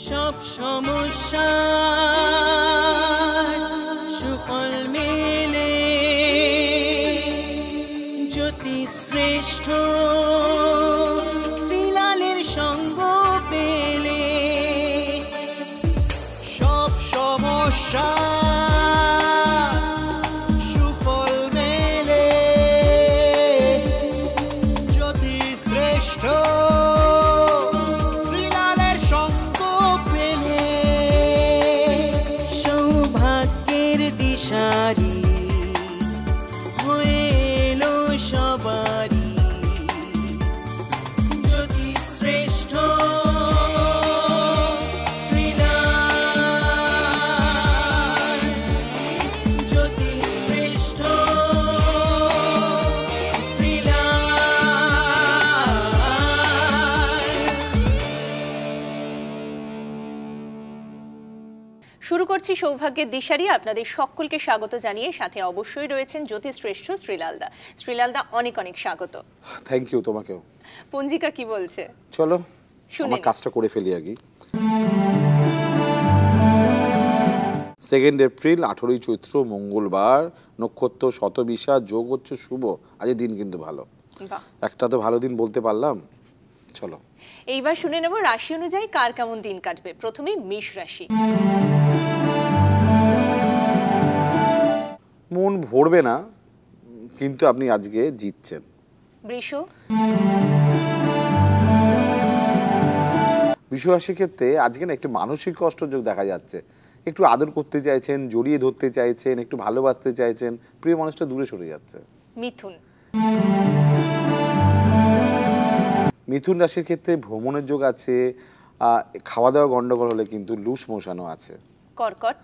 সব সমস্যা সুফল মেলে জ্যোতি শ্রেষ্ঠ শ্রীলালের সঙ্গ পেলে সব সমস্যা সুফল মেলে জ্যোতি শ্রেষ্ঠ শ্রীলালের সঙ্গ পেলে সৌভাগ্যের দিশারি হয়ে এলো সবারই জ্যোতি শ্রেষ্ঠ শ্রীলাল জ্যোতি শ্রেষ্ঠ শুরু করছি সৌভাগ্যের দিশারি। আপনাদের সকলকে স্বাগত জানিয়ে সাথে অবশ্যই রয়েছেন জ্যোতিশ্রেষ্ঠ শ্রীলালদা। শ্রীলালদা, অনেক অনেক স্বাগত। থ্যাংক ইউ তোমাকেও। পঞ্জিকা কি বলছে চলো শুনে আমার নিই। কাজটা করে ফেলি আগে। 2 এপ্রিল 18ই চৈত্র মঙ্গলবার, নক্ষত্র শতবিশা, যোগ হচ্ছে শুভ। আজ দিন কিন্তু ভালো, বাহ, একটা তো ভালো দিন বলতে পারলাম। চলো এইবার শুনে নেব রাশি অনুযায়ী কার কেমন দিন কাটবে। প্রথমে মেষ রাশি। মন ভরবে না, কিন্তু আপনি আজকে জিতছেন। বৃষ। বৃষ রাশির ক্ষেত্রে আজকে না একটু মানসিক কষ্ট যোগ দেখা যাচ্ছে। একটু আদর করতে চাইছেন, জড়িয়ে ধরতে চাইছেন, একটু ভালোবাসতে চাইছেন, প্রিয় মানুষটা দূরে সরে যাচ্ছে। মিথুন। মিথুন রাশির ক্ষেত্রে ভ্রমণের যোগ আছে, খাওয়া দাওয়া গন্ডগোল হলে কিন্তু লুস মোশানো আছে। কর্কট।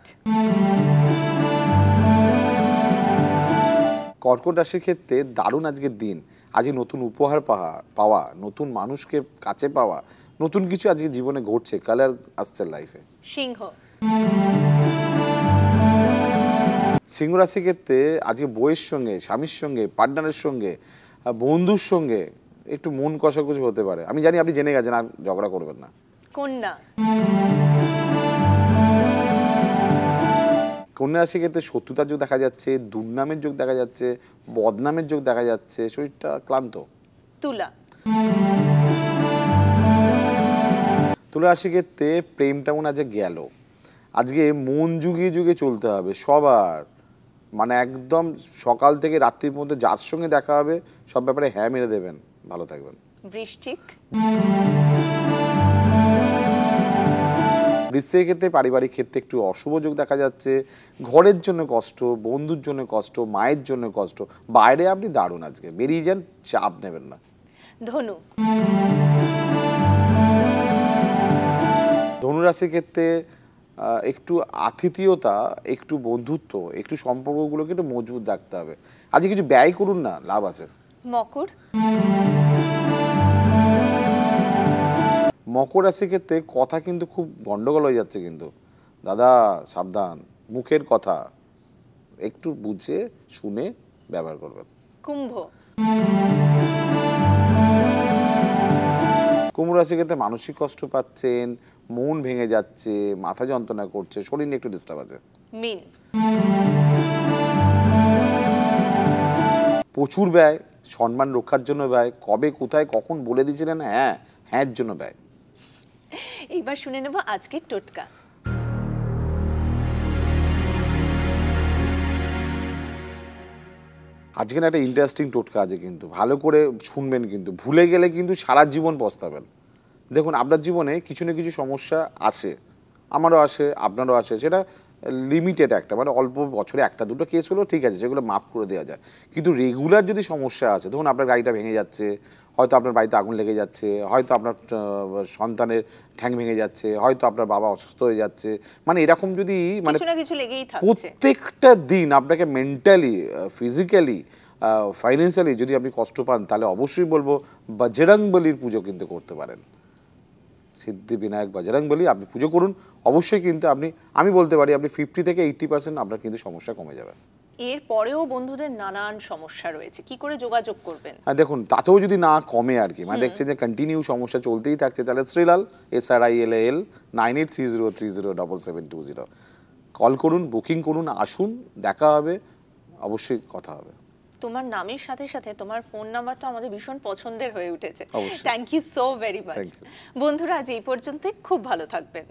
কর্কট রাশির ক্ষেত্রে দারুণ আজকের দিন। আজকে নতুন উপহার পাওয়া, নতুন মানুষকে কাছে পাওয়া, নতুন কিছু আজকে জীবনে ঘটছে, কালার আসছে লাইফে। সিংহ। সিংহ রাশির ক্ষেত্রে আজকে বউয়ের সঙ্গে, স্বামীর সঙ্গে, পার্টনারের সঙ্গে, বন্ধুর সঙ্গে একটু মন কষাকষি হতে পারে। আমি জানি আপনি জেনে গেছেন, আর ঝগড়া করবেন না। কন্যা। কন্যা রাশির ক্ষেত্রে শত্রুতার যোগ দেখা যাচ্ছে, দুর্নামের যোগ দেখা যাচ্ছে, বদনামের যোগ দেখা যাচ্ছে, শরীরটা ক্লান্ত। তুলা। তুলা রাশির ক্ষেত্রে প্রেমটা মনে আজকে গেল। আজকে মন যুগিয়ে যুগে চলতে হবে সবার, মানে একদম সকাল থেকে রাত্রির মধ্যে যার সঙ্গে দেখা হবে সব ব্যাপারে হ্যাঁ মেরে দেবেন। ভালো থাকবেন। বৃশ্চিক। বৃশ্চিকের ক্ষেত্রে পারিবারিক ক্ষেত্রে একটু অশুভ যোগ দেখা যাচ্ছে। ঘরের জন্য কষ্ট, বন্ধুর জন্য কষ্ট, মায়ের জন্য কষ্ট। বাইরে আপনি দারুণ, আজকে বেরিয়ে যান, চাপ নেবেন না। ধনু। ধনুরাশির ক্ষেত্রে একটু আতিথেয়তা, একটু বন্ধুত্ব, একটু সম্পর্কগুলোকে একটু মজবুত রাখতে হবে। আজকে কিছু ব্যয় করুন না, লাভ আছে। মকর। মকর রাশির ক্ষেত্রে কথা কিন্তু খুব গন্ডগোল হয়ে যাচ্ছে, কিন্তু দাদা সাবধান, মুখের কথা একটু বুঝে শুনে ব্যবহার করবেন। কুম্ভ। কুম্ভ রাশির ক্ষেত্রে মানসিক কষ্ট পাচ্ছেন, মন ভেঙে যাচ্ছে, মাথা যন্ত্রণা করছে, শরীর নিয়ে একটু ডিস্টার্ব আছে। মীন। প্রচুর ব্যয়, সম্মান রক্ষার জন্য ব্যয়, কবে কোথায় কখন বলে দিয়েছিলেন হ্যাঁ, হ্যাঁ জন্য ব্যয়। এইবার শুনে নেব আজকের টোটকা। আজকে না একটা ইন্টারেস্টিং টোটকা আছে, কিন্তু ভালো করে শুনবেন, কিন্তু ভুলে গেলে কিন্তু সারা জীবন পস্তাবেন। দেখুন, আপনার জীবনে কিছু না কিছু সমস্যা আসে, আমারও আসে, আপনারও আসে। সেটা লিমিটেড একটা, মানে অল্প বছরে একটা দুটো কেস হলেও ঠিক আছে, যেগুলো মাফ করে দেওয়া যায়। কিন্তু রেগুলার যদি সমস্যা আছে, ধরুন আপনার গাড়িটা ভেঙে যাচ্ছে, হয়তো আপনার বাড়িতে আগুন লেগে যাচ্ছে, হয়তো আপনার সন্তানের ঠ্যাং ভেঙে যাচ্ছে, হয়তো আপনার বাবা অসুস্থ হয়ে যাচ্ছে, মানে এরকম যদি মানে কিছু না কিছু লেগেই থাকছে, প্রত্যেকটা দিন আপনাকে মেন্টালি, ফিজিক্যালি, ফাইন্যান্সিয়ালি যদি আপনি কষ্ট পান, তাহলে অবশ্যই বলবো বজরংবলীর পুজো কিন্তু করতে পারেন। সিদ্ধিবিনায়ক বজরংবলী আপনি পুজো করুন, অবশ্যই কিন্তু আমি বলতে পারি আপনি 50 থেকে 80% আপনার কিন্তু সমস্যা কমে যাবে। এর পরেও বন্ধুদের নানান সমস্যা রয়েছে, কি করে যোগাযোগ করবেন? হ্যাঁ দেখুন, তাতেও যদি না কমে আর কি, মানে দেখছেন যে কন্টিনিউ সমস্যা চলতেই থাকছে, তাহলে শ্রীলাল SRILAL 9830307720 কল করুন, বুকিং করুন, আসুন, দেখা হবে, অবশ্যই কথা হবে। তোমার নামের সাথে সাথে তোমার ফোন নাম্বারটা আমাদের ভীষণ পছন্দের হয়ে উঠেছে। অবশ্যই। Thank you so very much. Thank you. বন্ধুরা, আজ এই পর্যন্তই, খুব ভালো থাকবেন।